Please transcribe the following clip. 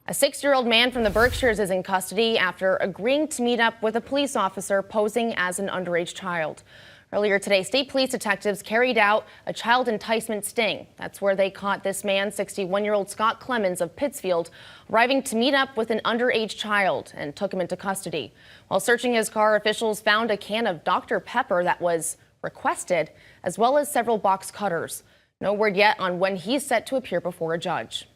A 6-year-old man from the Berkshires is in custody after agreeing to meet up with a police officer posing as an underage child. Earlier today, state police detectives carried out a child enticement sting. That's where they caught this man, 61-year-old Scott Clemens of Pittsfield, arriving to meet up with an underage child and took him into custody. While searching his car, officials found a can of Dr. Pepper that was requested, as well as several box cutters. No word yet on when he's set to appear before a judge.